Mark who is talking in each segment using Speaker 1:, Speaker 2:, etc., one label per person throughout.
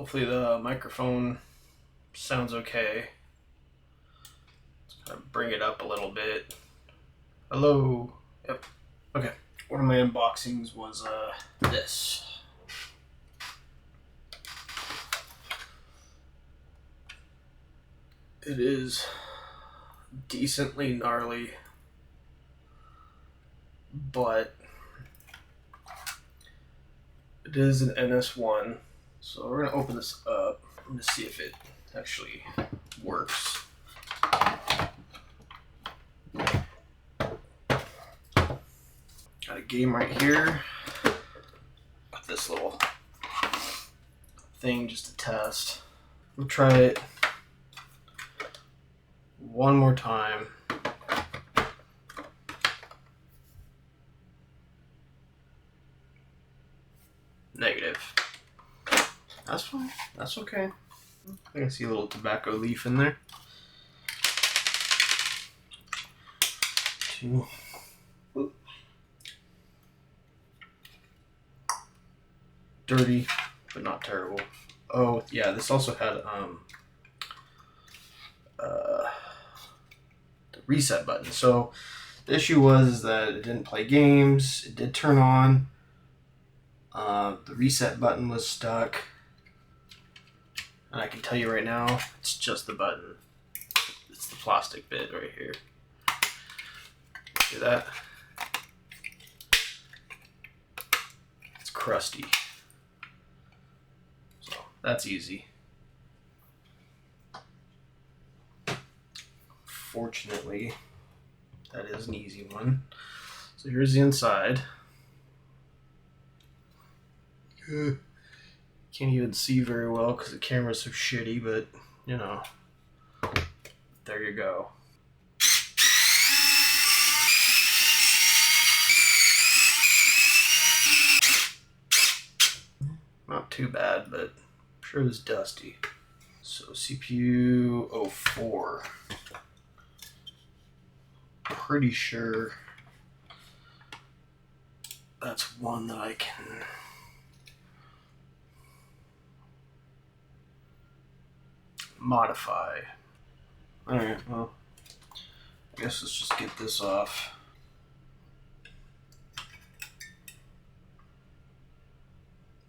Speaker 1: Hopefully the microphone sounds okay. Let's kind of bring it up a little bit. Hello. Yep. Okay. One of my unboxings was this. It is decently gnarly, but it is an NS1. So we're gonna open this up. I'm gonna see if it actually works. Got a game right here. Got this little thing just to test. We'll try it one more time. Negative. That's fine. That's okay. I can see a little tobacco leaf in there. Two. Dirty, but not terrible. Oh yeah, this also had the reset button. So the issue was that it didn't play games. It did turn on. The reset button was stuck. And I can tell you right now, it's just the button. It's the plastic bit right here. See that? It's crusty. So that's easy. Fortunately, that is an easy one. So here's the inside. Can't even see very well because the camera's so shitty, but you know, there you go. Not too bad, but I'm sure it was dusty. So CPU 04. Pretty sure that's one that I can modify. Alright, well, I guess let's just get this off.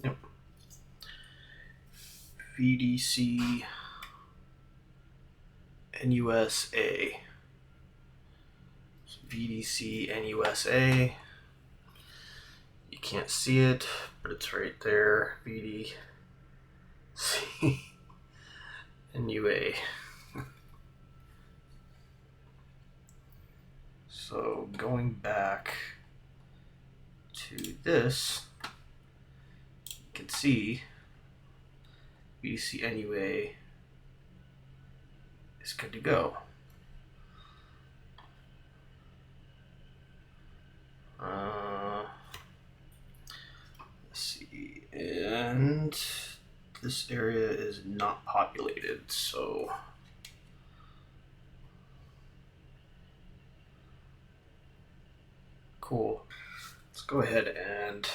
Speaker 1: Yep. VDC NUSA. VDC NUSA. You can't see it, but it's right there. VDC NUA. So going back to this, you can see VDC NUA is good to go. Let's see, and this area is not populated, so cool. Let's go ahead and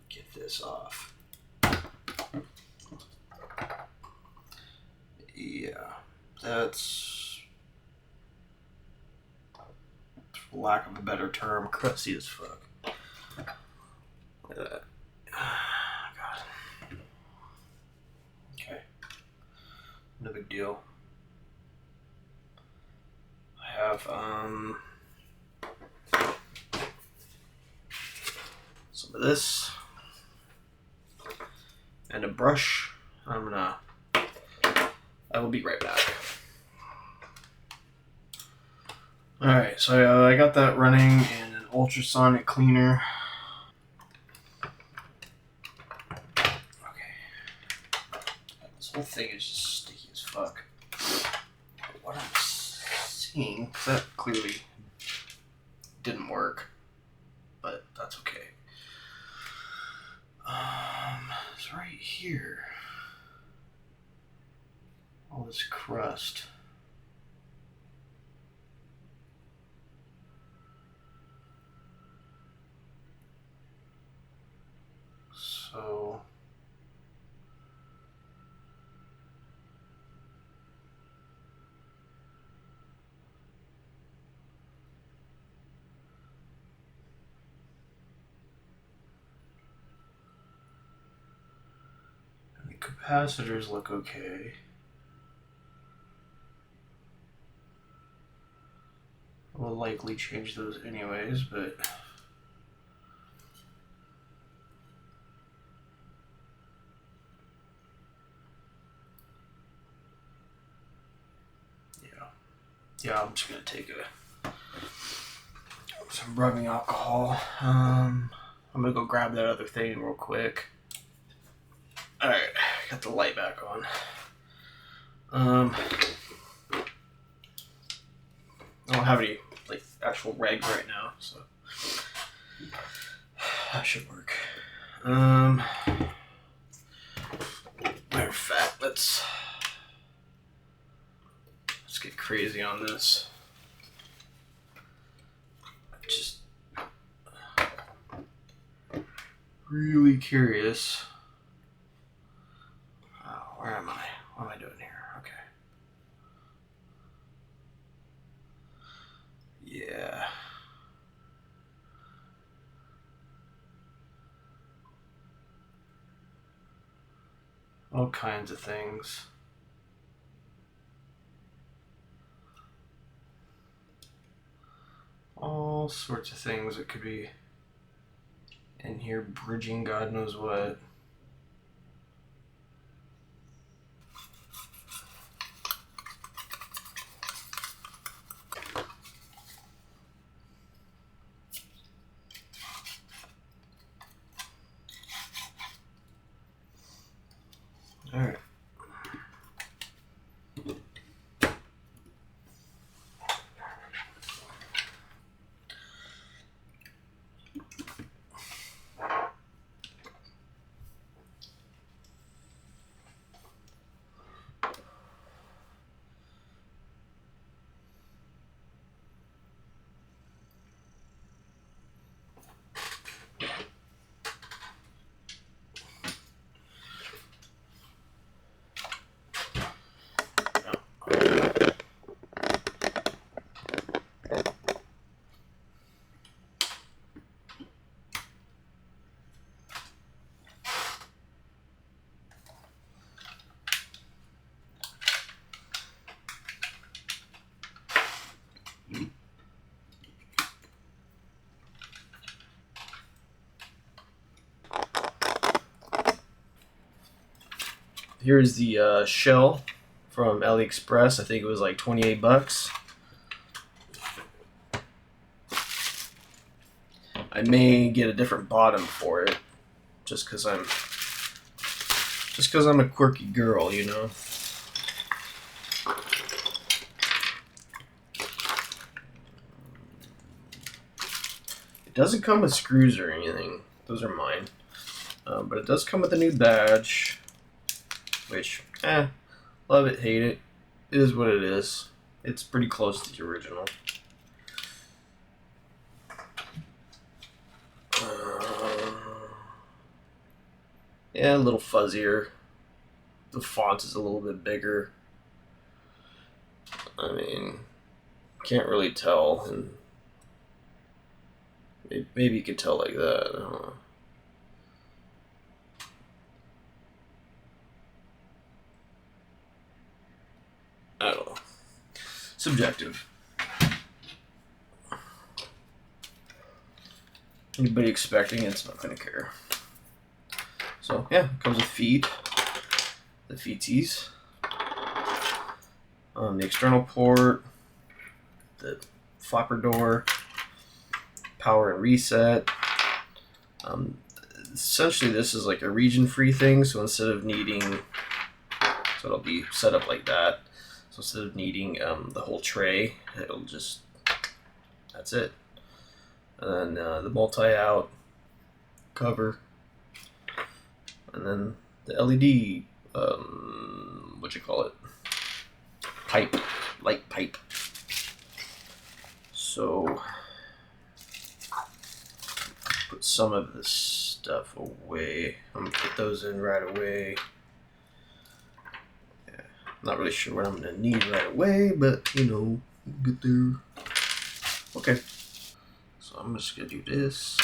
Speaker 1: get this off. Yeah, that's, for lack of a better term, crusty as fuck. Look at that. God. Okay. No big deal. I have some of this and a brush. I will be right back. Alright, so I got that running in an ultrasonic cleaner. Okay. This whole thing is just sticky as fuck. What I'm seeing, that clearly didn't work, but that's okay. It's right here. All this crust. So capacitors look okay. We'll likely change those anyways, but yeah, I'm just gonna take some rubbing alcohol. I'm gonna go grab that other thing real quick. All right, got the light back on. I don't have any like actual reg right now, so that should work. Matter of fact, let's get crazy on this. Just really curious. Oh, where am I? What am I doing here? Okay. Yeah. All kinds of things. All sorts of things that could be in here bridging God knows what. All right. Here's the shell from AliExpress. I think it was like 28 bucks. I may get a different bottom for it, just because I'm a quirky girl, you know. It doesn't come with screws or anything. Those are mine. But it does come with a new badge, which, love it, hate it. It is what it is. It's pretty close to the original. Yeah, a little fuzzier. The font is a little bit bigger. I mean, can't really tell, and maybe you could tell like that. I don't know. I don't know. Subjective. Anybody expecting it's not gonna care. So yeah, comes with feet. The feetsies. The external port. The flapper door. Power and reset. Essentially, this is like a region-free thing. So instead of needing, so it'll be set up like that. So instead of needing the whole tray, it'll just, that's it. And then the multi-out cover, and then the LED, pipe, light pipe. So put some of this stuff away. I'm gonna put those in right away. Yeah, not really sure what I'm gonna need right away, but you know, we'll get there. Okay. So I'm just gonna do this.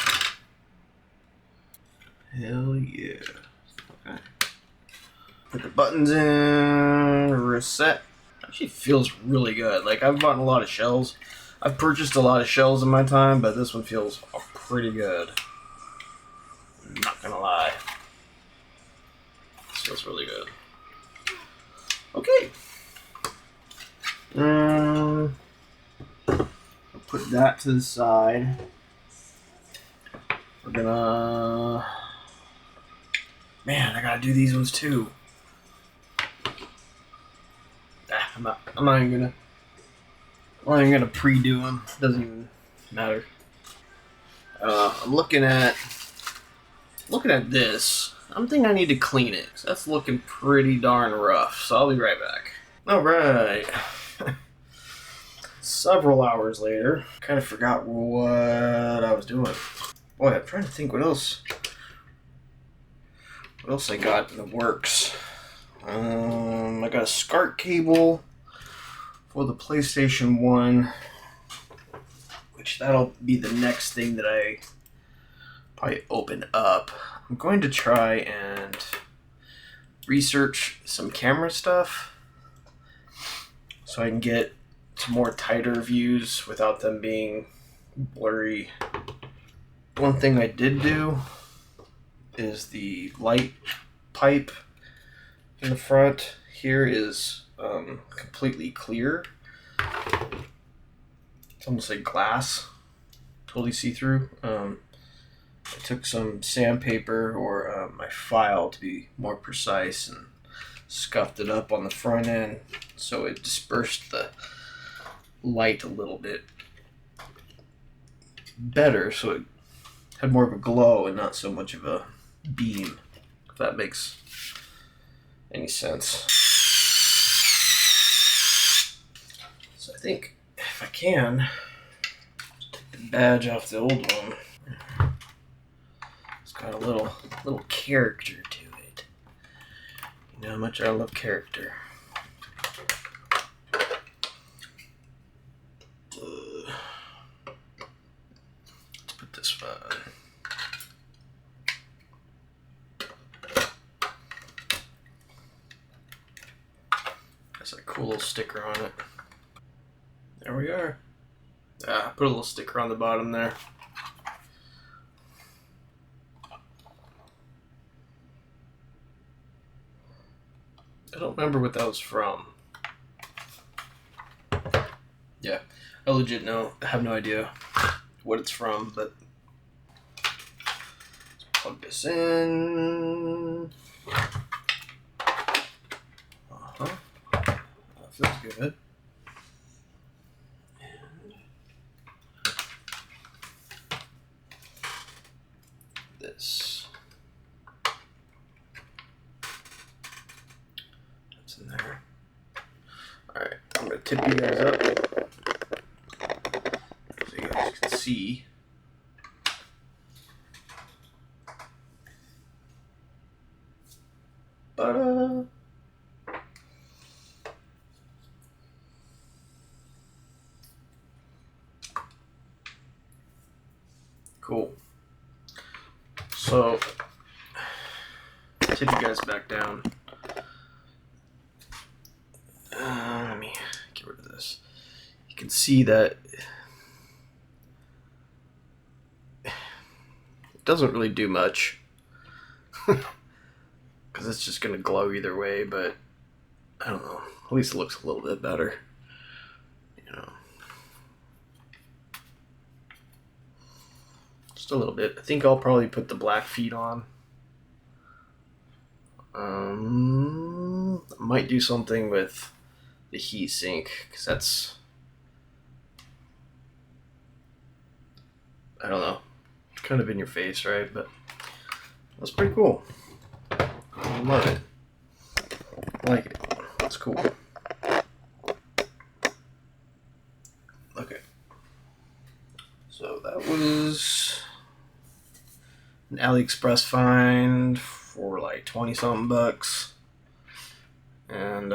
Speaker 1: Hell yeah. Okay. Put the buttons in, reset. Actually feels really good. Like, I've bought a lot of shells. I've purchased a lot of shells in my time, but this one feels pretty good. I'm not gonna lie. This feels really good. Okay. Put that to the side. We're gonna... Man, I gotta do these ones too. I'm not even gonna pre-do them. Doesn't even matter. I'm looking at this. I'm thinking I need to clean it. That's looking pretty darn rough. So I'll be right back. All right. Several hours later, kind of forgot what I was doing. Boy, I'm trying to think what else I got in the works. I got a SCART cable for the PlayStation 1, which that'll be the next thing that I probably open up. I'm going to try and research some camera stuff so I can get some more tighter views without them being blurry. One thing I did do is the light pipe in the front here is completely clear. It's almost like glass, totally see-through. I took some sandpaper, or my file to be more precise, and scuffed it up on the front end so it dispersed the light a little bit better, so it had more of a glow and not so much of a beam, if that makes any sense. So I think if I can, take the badge off the old one. It's got a little character to it. You know how much I love character. Let's put this on. Has a cool little sticker on it. There we are. Put a little sticker on the bottom there. I don't remember what that was from. Yeah, I legit have no idea what it's from, but let's plug this in. That feels good. And this. That's in there. Alright, I'm going to tip you guys up so you guys can see. Ta-da! Cool. So, tip you guys back down. Let me get rid of this. You can see that it doesn't really do much because it's just going to glow either way, but I don't know. At least it looks a little bit better. You know. Just a little bit. I think I'll probably put the black feet on. I might do something with the heat sink, because that's, I don't know, it's kind of in your face, right? But that's pretty cool. I love it. I like it. That's cool. Okay. So that was an AliExpress find for like 20-something bucks. And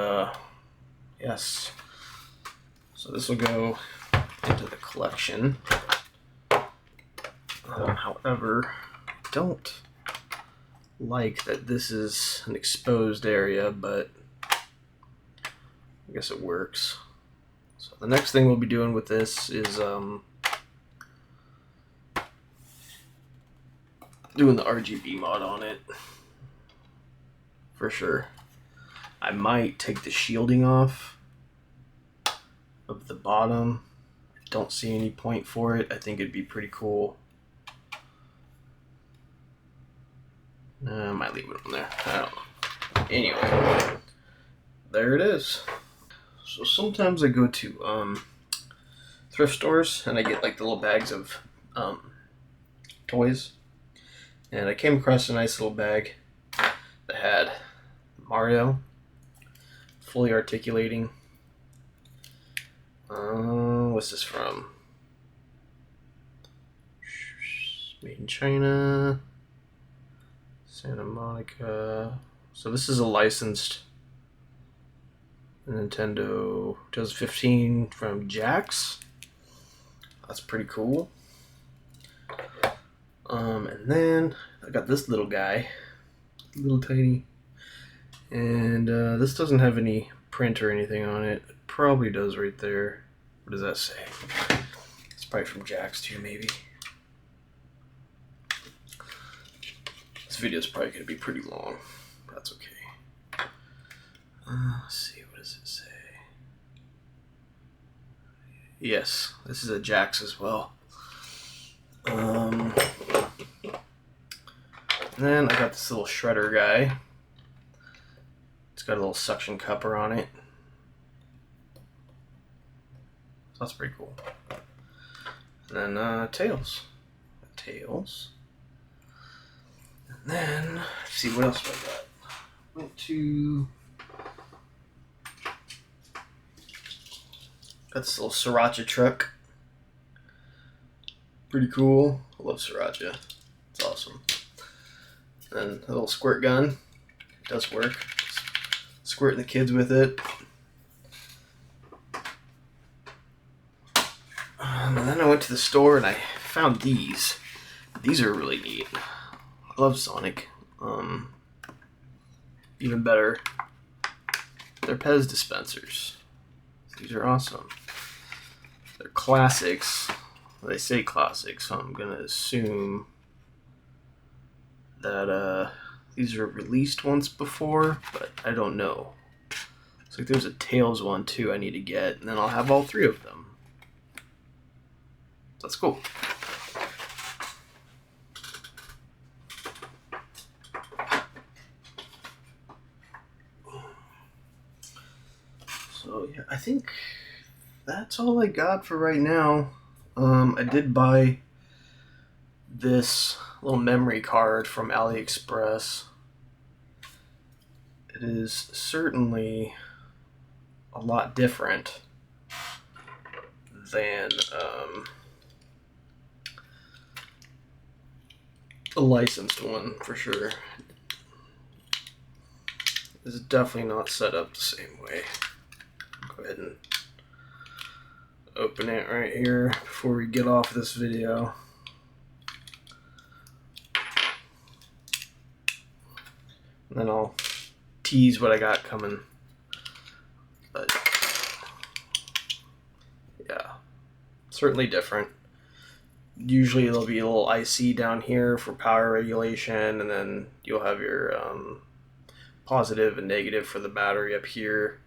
Speaker 1: yes. So this will go into the collection. However, don't like that this is an exposed area, but I guess it works. So the next thing we'll be doing with this is doing the RGB mod on it, for sure. I might take the shielding off of the bottom. Don't see any point for it. I think it'd be pretty cool. I might leave it on there. I don't know. Anyway, there it is. So sometimes I go to thrift stores and I get like the little bags of toys. And I came across a nice little bag that had Mario fully articulating. What's this from? Made in China, Santa Monica. So this is a licensed Nintendo 2015 from Jax. That's pretty cool. And then I got this little guy, little tiny, and this doesn't have any print or anything on it. It probably does right there. What does that say? It's probably from Jax too, maybe. This video is probably going to be pretty long. That's okay. Let's see, what does it say? Yes, this is a Jax as well. And then I got this little shredder guy. It's got a little suction cupper on it. So that's pretty cool. And then Tails. Tails. And then, let's see, what else do I got? Went to... got this little Sriracha truck. Pretty cool. I love Sriracha. It's awesome. And a little squirt gun. It does work. Squirting the kids with it. And then I went to the store and I found these. These are really neat. I love Sonic. Even better, they're Pez dispensers. These are awesome. They're classics. They say classics, so I'm gonna assume that these were released once before, but I don't know. Looks like there's a Tails one too I need to get, and then I'll have all three of them. That's cool. So yeah, I think that's all I got for right now. I did buy this little memory card from AliExpress. It is certainly a lot different than a licensed one, for sure. This is definitely not set up the same way. Go ahead and open it right here before we get off this video. And then I'll tease what I got coming. But yeah, certainly different. Usually there'll be a little IC down here for power regulation, and then you'll have your positive and negative for the battery up here,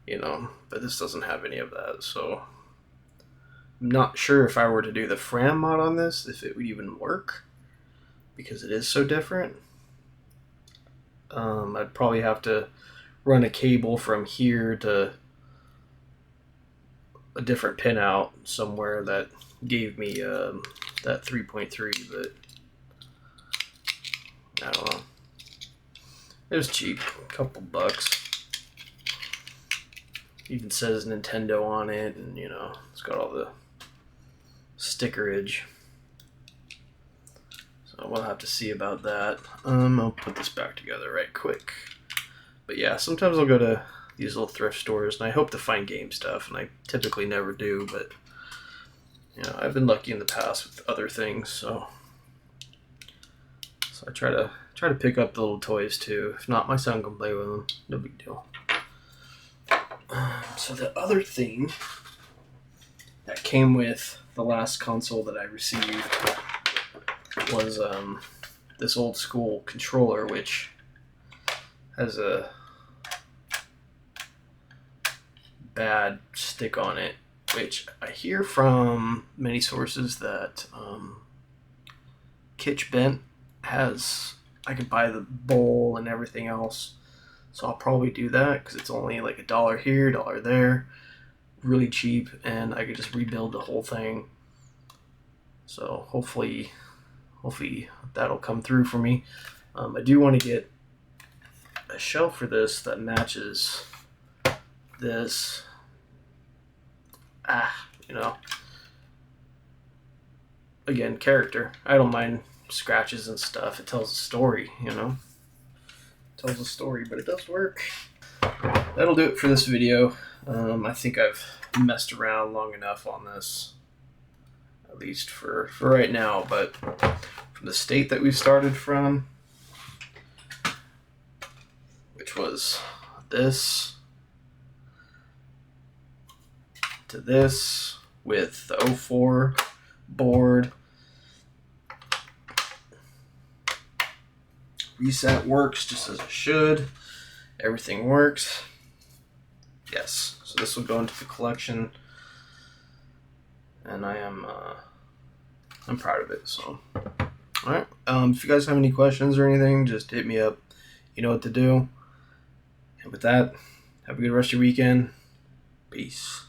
Speaker 1: you know, but this doesn't have any of that, so I'm not sure if I were to do the Fram mod on this, if it would even work, because it is so different. I'd probably have to run a cable from here to a different pinout somewhere that gave me that 3.3, but I don't know. It was cheap, a couple bucks. Even says Nintendo on it, and you know, it's got all the stickerage. So we'll have to see about that. I'll put this back together right quick. But yeah, sometimes I'll go to these little thrift stores, and I hope to find game stuff, and I typically never do, but you know, I've been lucky in the past with other things, so I try to Try to pick up the little toys too. If not, my son can play with them. No big deal. So the other thing that came with the last console that I received was this old school controller, which has a bad stick on it, which I hear from many sources that Kitsch Bent has. I could buy the bowl and everything else, so I'll probably do that because it's only like $1 here, $1 there, really cheap, and I could just rebuild the whole thing. So hopefully that'll come through for me. I do want to get a shelf for this that matches this. You know, again, character. I don't mind scratches and stuff. It tells a story, you know. It tells a story, but it does work. That'll do it for this video. I think I've messed around long enough on this, at least for right now. But from the state that we started from, which was this to this with the 04 board, reset works just as it should. Everything works. Yes, so this will go into the collection, and I'm proud of it. So, all right. If you guys have any questions or anything, just hit me up. You know what to do. And with that, have a good rest of your weekend. Peace.